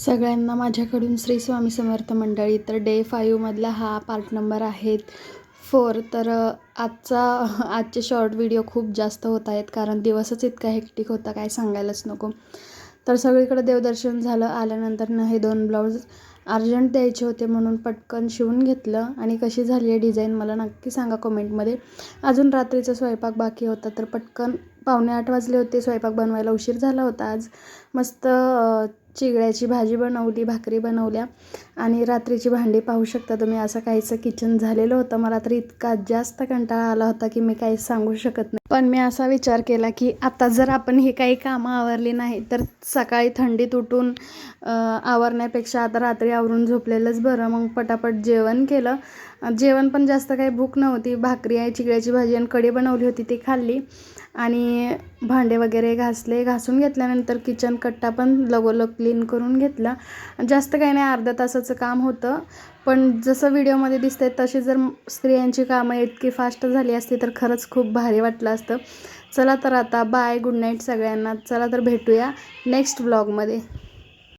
सगळ्यांना माझ्याकडून श्री स्वामी समर्थ मंडळी. तर डे 5 मधला हा पार्ट नंबर आहे 4. तर आजचे शॉर्ट व्हिडिओ खूप जास्त होत आहेत कारण दिवसच इतका हेक्टिक होता, काय सांगायलाच नको. तर सगळीकडे देवदर्शन झालं. आल्यानंतर हे 2 ब्लाऊज अर्जंट द्यायचे होते म्हणून पटकन शिवून घेतलं. आणि कशी झाली आहे डिझाईन मला नक्की सांगा कमेंटमध्ये. अजून रात्रीचा स्वयंपाक बाकी होता तर पटकन 7:45 वाजले होते. स्वयंपाक बनवायला उशीर झाला होता. आज मस्त चिगळ्याची भाजी बनवली, भाकरी बनवल्या आणि रात्रीची भांडी पाहू शकता तुम्ही. असं काहीचं किचन झालेलं होतं. मला तर इतका जास्त कंटाळा आला होता की मी काहीच सांगू शकत नाही. पण मी असा विचार केला की आता जर आपण हे काही कामं आवरली नाही तर सकाळी थंडीत उठून आवरण्यापेक्षा आता रात्री आवरून झोपलेलंच बरं. मग पटापट जेवण केलं. जेवण पण जास्त काही भूक नव्हती. भाकरी आहे, चिगळ्याची भाजी आणि कढी बनवली होती ती खाल्ली आणि भांडे वगैरे घासले. घासून घेतल्यानंतर किचन कट्टा पण लगोलग क्लीन करून घेतला. जास्त काही नाही, अर्ध्या तासाचं काम होतं. पण जसं व्हिडिओमध्ये दिसतंय तशी जर स्त्रियांची कामं इतकी फास्ट झाली असती तर खरंच खूप भारी वाटलं असतं. चला तर आता बाय, गुड नाईट सगळ्यांना. चला तर भेटूया नेक्स्ट व्लॉगमध्ये.